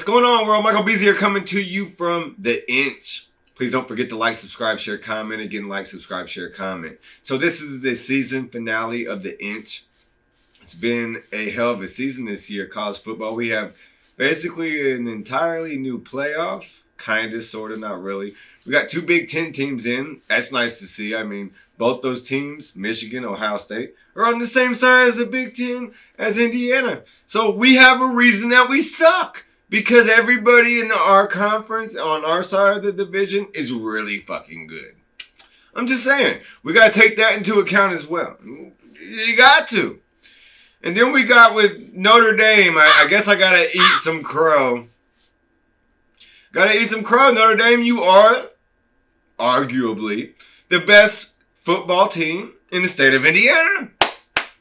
What's going on, world? Michael Beasley here, coming to you from The Inch. Please don't forget to like, subscribe, share, comment. Again, like, subscribe, share, comment. So this is the season finale of The Inch. It's been a hell of a season this year, college football. We have basically an entirely new playoff. Kind of, sort of, not really. We got two Big Ten teams in. That's nice to see. I mean, both those teams, Michigan, Ohio State, are on the same side as the Big Ten as Indiana. So we have a reason that we suck. Because everybody in our conference on our side of the division is really fucking good. I'm just saying. We got to take that into account as well. You got to. And then we got with Notre Dame. I guess I got to eat some crow. Got to eat some crow. Notre Dame, you are arguably the best football team in the state of Indiana.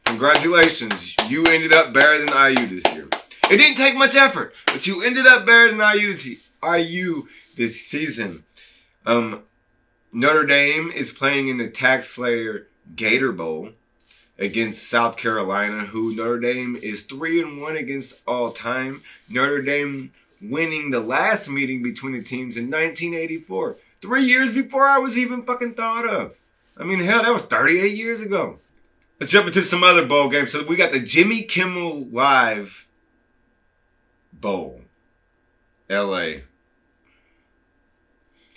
Congratulations. You ended up better than IU this year. It didn't take much effort, but you ended up better than IU this season. Notre Dame is playing in the Tax Slayer Gator Bowl against South Carolina, who Notre Dame is 3-1 against all time. Notre Dame winning the last meeting between the teams in 1984. 3 years before I was even fucking thought of. I mean, hell, that was 38 years ago. Let's jump into some other bowl games. So we got the Jimmy Kimmel Live Bowl, LA.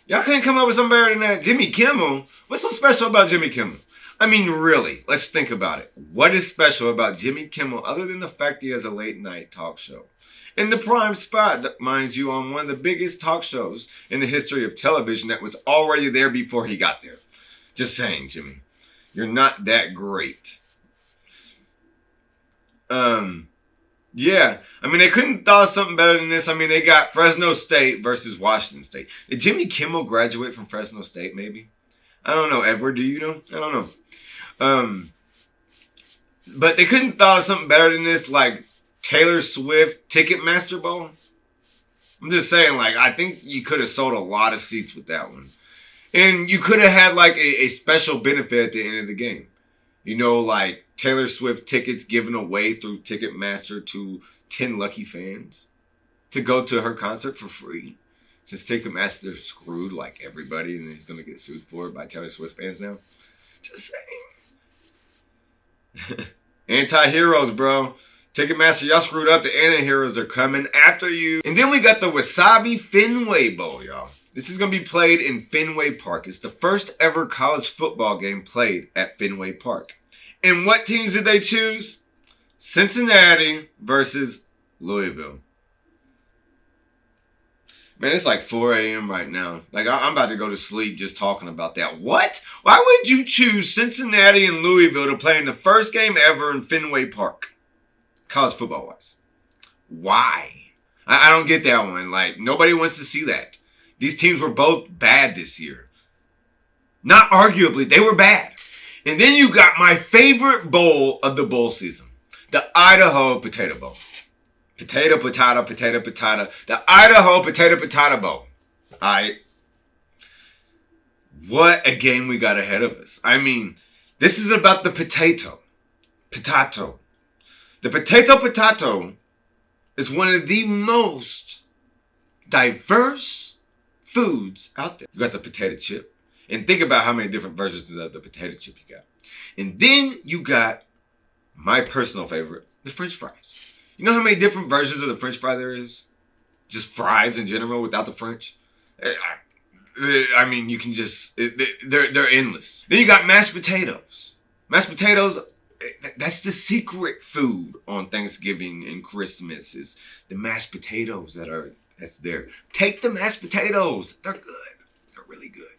Y'all couldn't come up with something better than that. Jimmy Kimmel? What's so special about Jimmy Kimmel? I mean, really, let's think about it. What is special about Jimmy Kimmel other than the fact he has a late night talk show? In the prime spot, mind you, on one of the biggest talk shows in the history of television that was already there before he got there. Just saying, Jimmy. You're not that great. Yeah, I mean, they couldn't thought of something better than this. I mean, they got Fresno State versus Washington State. Did Jimmy Kimmel graduate from Fresno State, maybe? I don't know. Edward, do you know? I don't know. But they couldn't thought of something better than this, like Taylor Swift Ticketmaster Bowl. I'm just saying, like, I think you could have sold a lot of seats with that one. And you could have had, like, a special benefit at the end of the game. You know, like Taylor Swift tickets given away through Ticketmaster to 10 lucky fans to go to her concert for free. Since Ticketmaster screwed like everybody and he's going to get sued for it by Taylor Swift fans now. Just saying. Anti-heroes, bro. Ticketmaster, y'all screwed up. The anti-heroes are coming after you. And then we got the Wasabi Fenway Bowl, y'all. This is going to be played in Fenway Park. It's the first ever college football game played at Fenway Park. And what teams did they choose? Cincinnati versus Louisville. Man, it's like 4 a.m. right now. Like, I'm about to go to sleep just talking about that. What? Why would you choose Cincinnati and Louisville to play in the first game ever in Fenway Park? College football-wise. Why? I don't get that one. Like, nobody wants to see that. These teams were both bad this year. Not arguably, they were bad. And then you got my favorite bowl of the bowl season. The Idaho Potato Bowl. Potato, potato, potato, potato. The Idaho Potato, potato Bowl. Alright. What a game we got ahead of us. I mean, this is about the potato. Potato. The potato is one of the most diverse foods out there. You got the potato chip. And think about how many different versions of the potato chip you got. And then you got my personal favorite, the French fries. You know how many different versions of the French fry there is? Just fries in general without the French. I mean, you can just, they're endless. Then you got mashed potatoes. Mashed potatoes, that's the secret food on Thanksgiving and Christmas is the mashed potatoes that's there. Take the mashed potatoes. They're good. They're really good.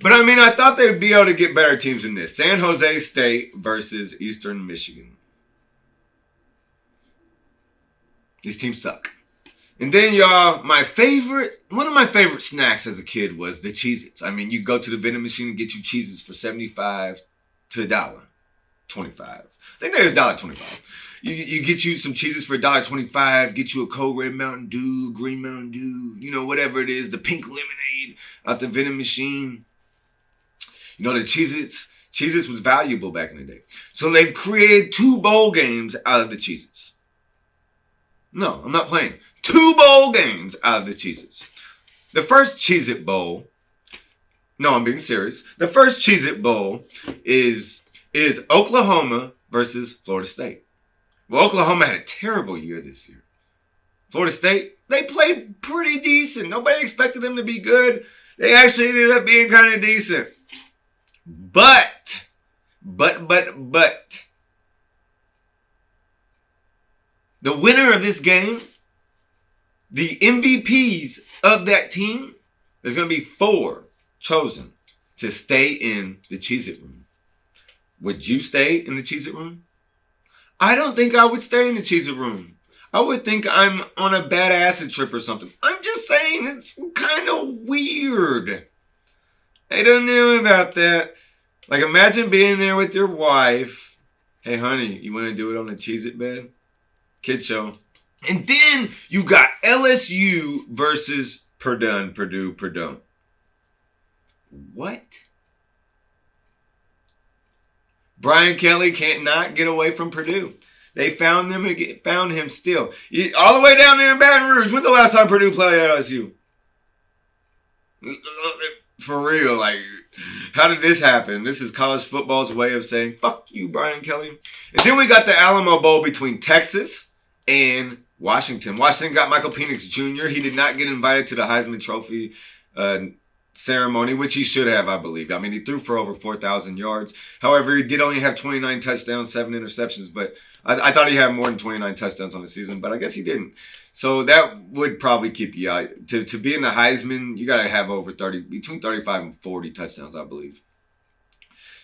But I mean, I thought they'd be able to get better teams than this. San Jose State versus Eastern Michigan. These teams suck. And then, y'all, one of my favorite snacks as a kid was the Cheez-Its. I mean, you go to the vending machine and get you Cheez-Its for $75 to $1.25. I think there's $1.25. You get you some Cheez-Its for $1.25, get you a Cold Red Mountain Dew, Green Mountain Dew, you know, whatever it is, the pink lemonade out the vending machine. You know, the Cheez-Its was valuable back in the day. So they've created 2 bowl games out of the Cheez-Its. No, I'm not playing. 2 bowl games out of the Cheez-Its. The first Cheez-It Bowl, no, I'm being serious. The first Cheez-It Bowl is Oklahoma versus Florida State. Well, Oklahoma had a terrible year this year. Florida State, they played pretty decent. Nobody expected them to be good. They actually ended up being kind of decent. But, the winner of this game, the MVPs of that team, there's going to be 4 chosen to stay in the Cheez-It room. Would you stay in the Cheez-It room? I don't think I would stay in the Cheez-It room. I would think I'm on a bad acid trip or something. I'm just saying it's kind of weird. I don't know about that. Like, imagine being there with your wife. Hey, honey, you want to do it on the Cheez-It bed? Kid show. And then you got LSU versus Purdue. What? Brian Kelly can't not get away from Purdue. They found him still. All the way down there in Baton Rouge. When's the last time Purdue played at LSU? For real, like, how did this happen? This is college football's way of saying, fuck you, Brian Kelly. And then we got the Alamo Bowl between Texas and Washington. Washington got Michael Penix Jr. He did not get invited to the Heisman Trophy ceremony, which he should have, I believe. I mean, he threw for over 4,000 yards. However, he did only have 29 touchdowns, 7 interceptions, but I thought he had more than 29 touchdowns on the season, but I guess he didn't. So that would probably keep you out. To be in the Heisman, you got to have over between 35 and 40 touchdowns, I believe.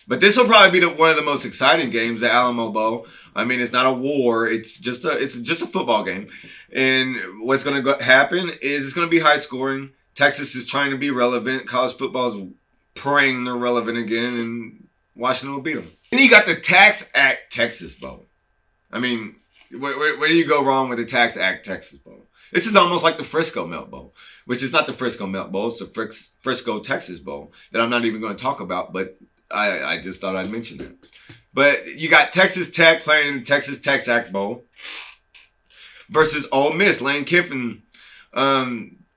But this will probably be one of the most exciting games, the Alamo Bowl. I mean, it's not a war. It's just a football game. And what's going to happen is it's going to be high scoring. Texas is trying to be relevant. College football is praying they're relevant again, and Washington will beat them. Then you got the Tax Act Texas Bowl. I mean, where do you go wrong with the Tax Act Texas Bowl? This is almost like the Frisco Melt Bowl, which is not the Frisco Melt Bowl. It's the Frisco Texas Bowl that I'm not even going to talk about, but I just thought I'd mention that. But you got Texas Tech playing in the Texas Tax Act Bowl versus Ole Miss, Lane Kiffin.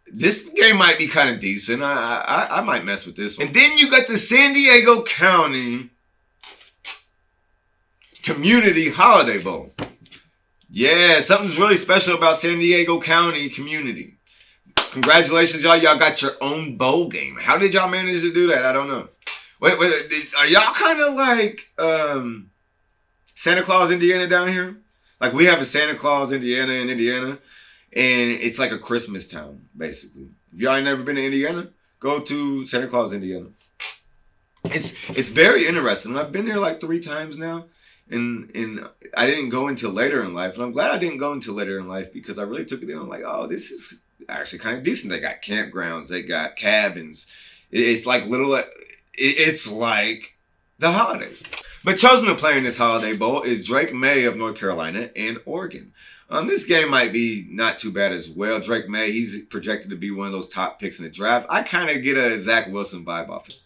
This game might be kind of decent. I might mess with this one. And then you got the San Diego County Community Holiday Bowl. Yeah, something's really special about San Diego County Community. Congratulations, y'all. Y'all got your own bowl game. How did y'all manage to do that? I don't know. Wait, are y'all kind of like Santa Claus, Indiana down here? Like, we have a Santa Claus, Indiana in Indiana. And it's like a Christmas town, basically. If y'all ain't never been to Indiana, go to Santa Claus, Indiana. It's very interesting. I've been there like 3 times now. And I didn't go until later in life. And I'm glad I didn't go until later in life because I really took it in. I'm like, oh, this is actually kind of decent. They got campgrounds. They got cabins. It's like it's like the holidays. But chosen to play in this Holiday Bowl is Drake May of North Carolina and Oregon. This game might be not too bad as well. Drake May, he's projected to be one of those top picks in the draft. I kind of get a Zach Wilson vibe off it.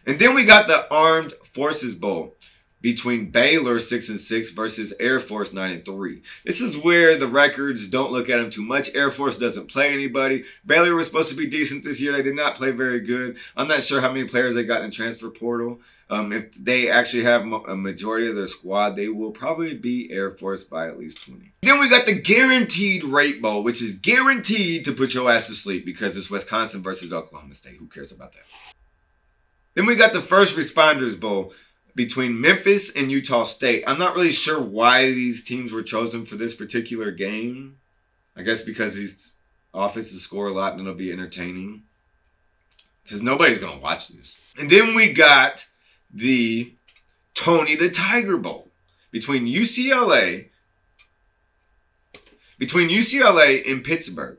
And then we got the Armed Forces Bowl between Baylor 6-6 versus Air Force 9-3. This is where the records don't look at them too much. Air Force doesn't play anybody. Baylor was supposed to be decent this year. They did not play very good. I'm not sure how many players they got in the transfer portal. If they actually have a majority of their squad, they will probably beat Air Force by at least 20. Then we got the Guaranteed Rate Bowl, which is guaranteed to put your ass to sleep because it's Wisconsin versus Oklahoma State. Who cares about that? Then we got the First Responders Bowl between Memphis and Utah State. I'm not really sure why these teams were chosen for this particular game. I guess because these offenses score a lot and it'll be entertaining. Because nobody's going to watch this. And then we got the Tony the Tiger Bowl between UCLA and Pittsburgh.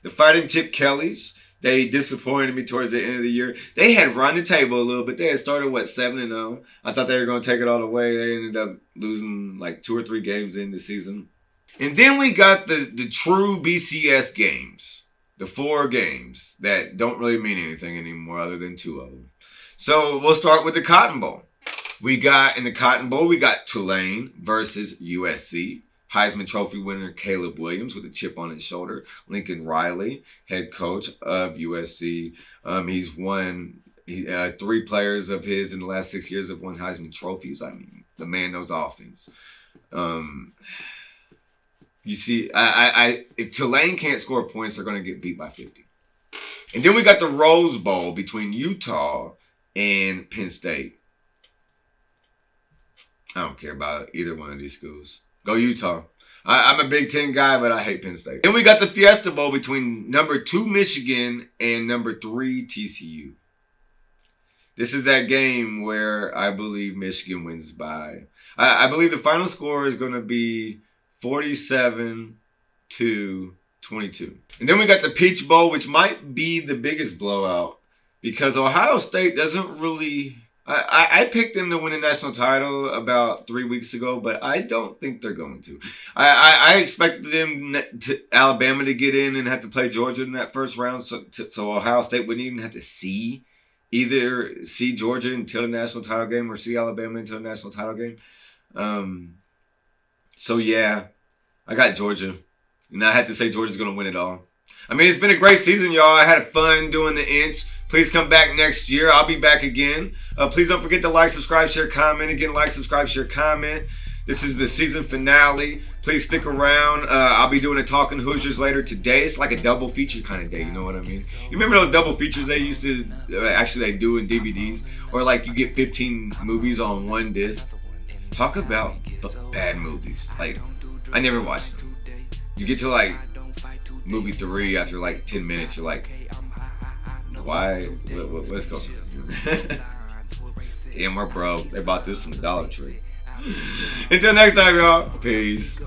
The Fighting Chip Kellys, they disappointed me towards the end of the year. They had run the table a little bit. They had started, 7-0. I thought they were going to take it all the way. They ended up losing like 2 or 3 games in the season. And then we got the true BCS games. The 4 games that don't really mean anything anymore other than 2 of them. So we'll start with the Cotton Bowl. In the Cotton Bowl, we got Tulane versus USC. Heisman Trophy winner Caleb Williams with a chip on his shoulder. Lincoln Riley, head coach of USC. He's won 3 players of his in the last 6 years have won Heisman trophies. I mean, the man knows offense. You see, if Tulane can't score points, they're going to get beat by 50. And then we got the Rose Bowl between Utah and Penn State. I don't care about either one of these schools. Go Utah. I'm a Big Ten guy, but I hate Penn State. Then we got the Fiesta Bowl between number 2 Michigan and number 3 TCU. This is that game where I believe Michigan wins by... I believe the final score is going to be 47-22. And then we got the Peach Bowl, which might be the biggest blowout because Ohio State doesn't really... I picked them to win a national title about 3 weeks ago, but I don't think they're going to. I expected them Alabama to get in and have to play Georgia in that first round, so Ohio State wouldn't even have to either see Georgia until the national title game or see Alabama until the national title game. So yeah, I got Georgia, and I had to say Georgia's going to win it all. I mean, it's been a great season, y'all. I had fun doing the Inch. Please come back next year. I'll be back again. Please don't forget to like, subscribe, share, comment. Again, like, subscribe, share, comment. This is the season finale. Please stick around. I'll be doing a Talking Hoosiers later today. It's like a double feature kind of day, you know what I mean? You remember those double features they used to, actually they do in DVDs? Or like you get 15 movies on one disc. Talk about bad movies. Like, I never watched them. You get to like movie 3 after like 10 minutes, you're like, why? What's going on? Damn, we're broke. They bought this from the Dollar Tree. Until next time, y'all. Peace.